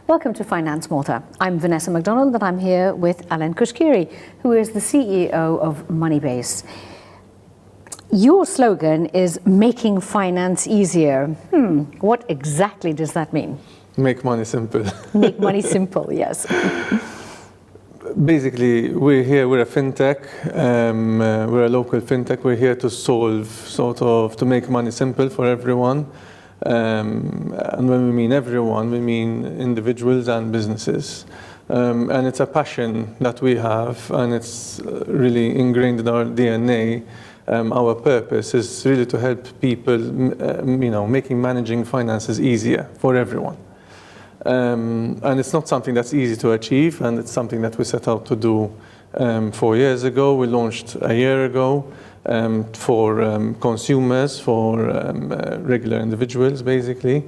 Welcome to Finance Malta. I'm Vanessa MacDonald and I'm here with Alan Cuschieri, who is the CEO of Moneybase. Your slogan is making finance easier. What exactly does that mean? Make money simple. Make money simple, yes. Basically, we're a fintech, we're a local fintech. We're here to to make money simple for everyone. And when we mean everyone, we mean individuals and businesses. And it's a passion that we have, and it's really ingrained in our DNA. Our purpose is really to help people, making managing finances easier for everyone. And it's not something that's easy to achieve, and it's something that we set out to do 4 years ago. We launched a year ago for consumers, for regular individuals, basically.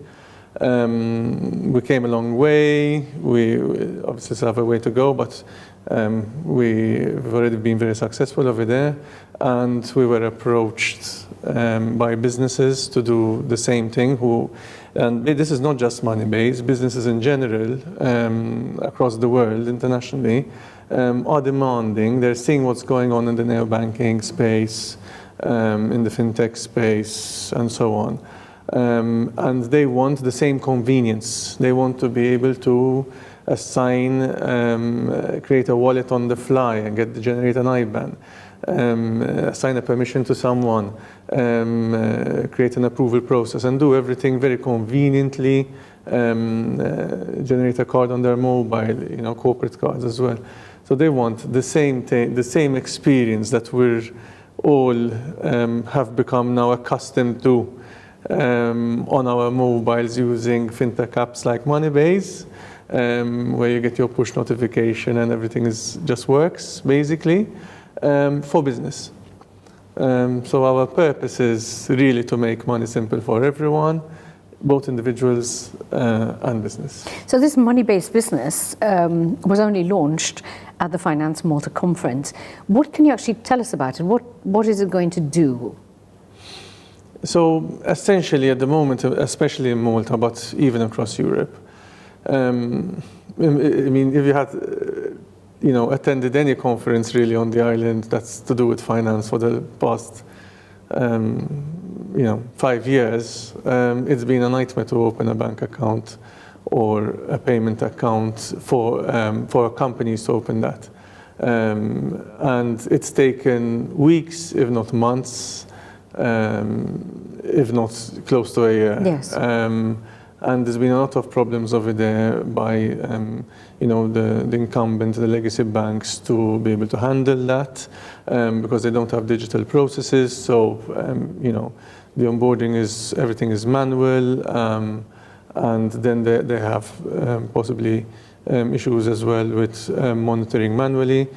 We came a long way. We obviously still have a way to go, but we've already been very successful over there. And we were approached by businesses to do the same thing. And this is not just Moneybase. Businesses in general, across the world, internationally, are demanding. They're seeing what's going on in the neobanking space, in the fintech space, and so on. And they want the same convenience. They want to be able to assign, create a wallet on the fly and generate an IBAN. Assign a permission to someone, create an approval process, and do everything very conveniently. Generate a card on their mobile, corporate cards as well. So they want the same thing, the same experience that we're all have become now accustomed to on our mobiles using fintech apps like Moneybase, where you get your push notification and everything just works, basically. For business. So our purpose is really to make money simple for everyone, both individuals and business. So this Moneybase business was only launched at the Finance Malta conference. What can you actually tell us about it? What is it going to do? So essentially at the moment, especially in Malta, but even across Europe, if you had attended any conference really on the island that's to do with finance for the past, 5 years, it's been a nightmare to open a bank account or a payment account for companies to open that. And it's taken weeks, if not months, if not close to a year. Yes. And there's been a lot of problems over there by, the incumbent, the legacy banks to be able to handle that because they don't have digital processes. So, the onboarding everything is manual, and then they have possibly issues as well with monitoring manually.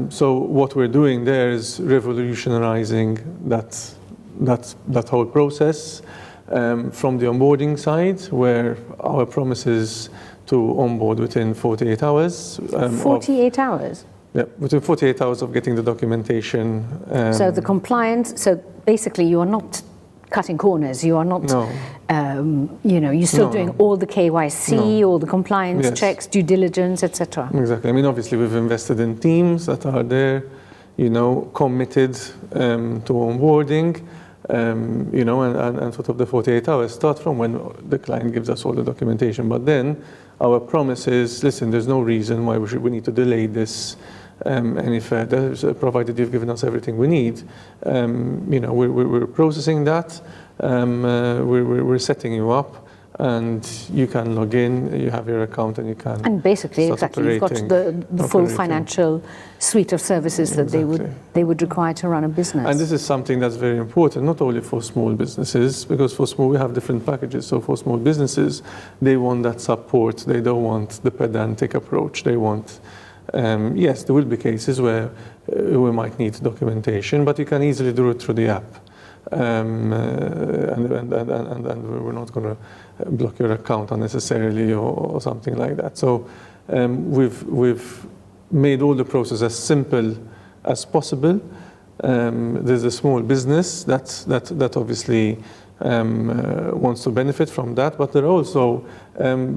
So what we're doing there is revolutionizing that whole process. From the onboarding side, where our promise is to onboard within 48 hours. 48 hours? Yeah, within 48 hours of getting the documentation. So the compliance, so basically you are not cutting corners, you are not, you're still doing all the KYC, all the compliance checks, due diligence, etc. Exactly. Obviously we've invested in teams that are there, committed to onboarding. And sort of the 48 hours start from when the client gives us all the documentation. But then our promise is, listen, there's no reason why we need to delay this any further, provided you've given us everything we need. We're processing that, we're setting you up, and you can log in, you have your account, and you can. And basically, exactly, you've got the full financial suite of services that they would require to run a business. And this is something that's very important, not only for small businesses, because we have different packages. So for small businesses, they want that support. They don't want the pedantic approach. They want, yes, there will be cases where we might need documentation, but you can easily do it through the app. And we're not going to block your account unnecessarily or something like that. So we've made all the process as simple as possible. There's a small business that obviously wants to benefit from that, but there are also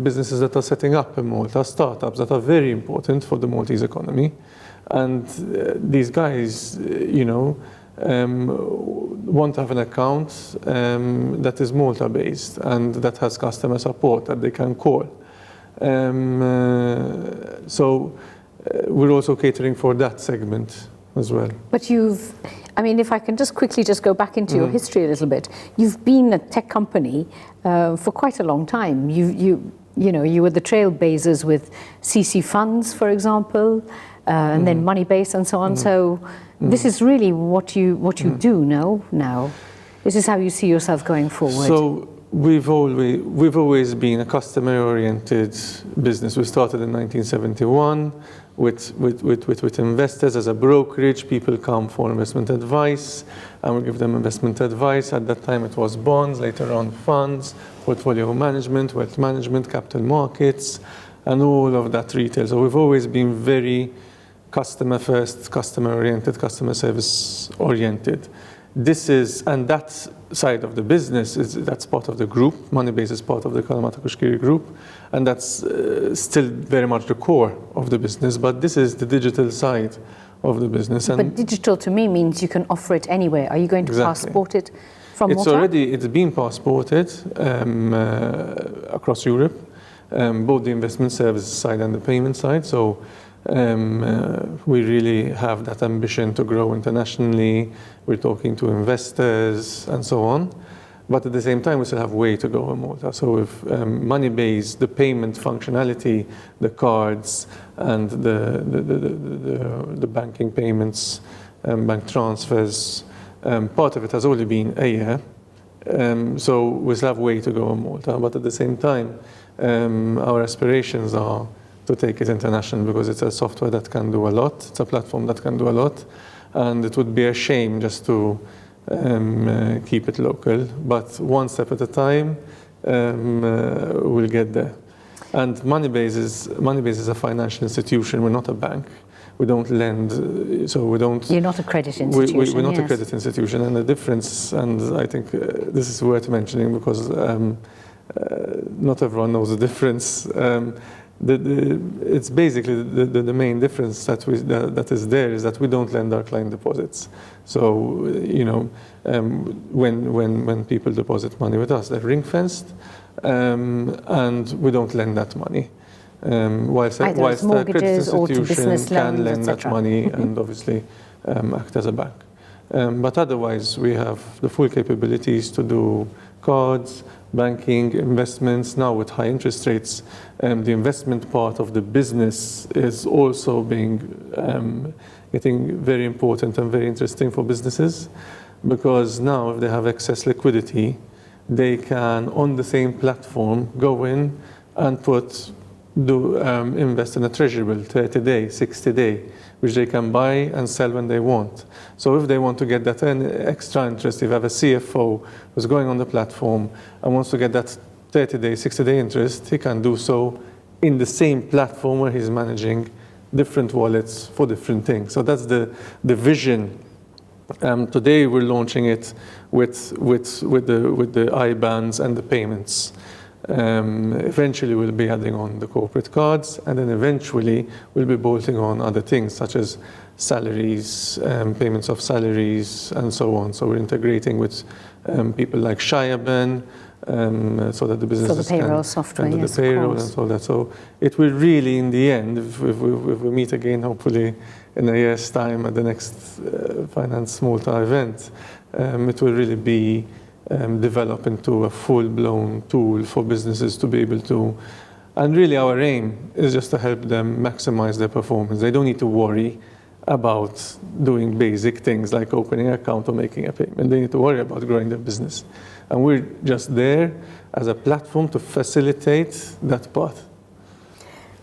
businesses that are setting up in Malta, startups that are very important for the Maltese economy. And these guys, want to have an account that is Malta-based and that has customer support that they can call. So we're also catering for that segment as well. But if I can just quickly go back into your history a little bit, you've been a tech company for quite a long time. You were the trailblazers with CC Funds, for example, and then Moneybase and so on. So this is really what you do now. This is how you see yourself going forward. So we've always been a customer-oriented business. We started in 1971 with investors as a brokerage. People come for investment advice, and we give them investment advice. At that time, it was bonds, later on funds, portfolio management, wealth management, capital markets, and all of that retail. So we've always been very customer first, customer oriented, customer service oriented. And that side of the business that's part of the group. Moneybase is part of the Cuschieri group, and that's still very much the core of the business. But this is the digital side of the business. But digital to me means you can offer it anywhere. Are you going to passport it from Malta? It's been passported across Europe, both the investment services side and the payment side. So we really have that ambition to grow internationally. We're talking to investors and so on. But at the same time, we still have way to go in Malta. So with Moneybase, the payment functionality, the cards, and the banking payments, bank transfers, part of it has only been a year. So we still have way to go in Malta. But at the same time, our aspirations are to take it international, because it's a software that can do a lot. It's a platform that can do a lot. And it would be a shame just to keep it local. But one step at a time, we'll get there. And Moneybase is a financial institution. We're not a bank. We don't lend, so we don't... You're not a credit institution. We're not a credit institution. And the difference, and I think this is worth mentioning, because not everyone knows the difference. It's basically the main difference that is there is that we don't lend our client deposits. So when people deposit money with us, they're ring-fenced, and we don't lend that money. Whilst a credit institution can lend that money and obviously act as a bank. But otherwise, we have the full capabilities to do cards, banking, investments. Now with high interest rates, the investment part of the business is also getting very important and very interesting for businesses, because now if they have excess liquidity, they can, on the same platform, go in and invest in a treasury bill, 30-day, 60-day, which they can buy and sell when they want. So if they want to get that extra interest, if you have a CFO who's going on the platform and wants to get that 30-day, 60-day interest, he can do so in the same platform where he's managing different wallets for different things. So that's the vision. Today we're launching it with the IBANs and the payments. Eventually we'll be adding on the corporate cards, and then eventually we'll be bolting on other things such as salaries, payments of salaries, and so on. So we're integrating with people like Shiaben, so that the businesses the payroll software, can do the payroll and all that. So it will really, in the end, if we meet again, hopefully in a year's time at the next Finance Malta event, it will really be develop into a full-blown tool for businesses to be able to, and really our aim is just to help them maximize their performance. They don't need to worry about doing basic things like opening an account or making a payment. They need to worry about growing their business. And we're just there as a platform to facilitate that part.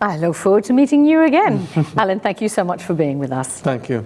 I look forward to meeting you again. Alan, thank you so much for being with us. Thank you.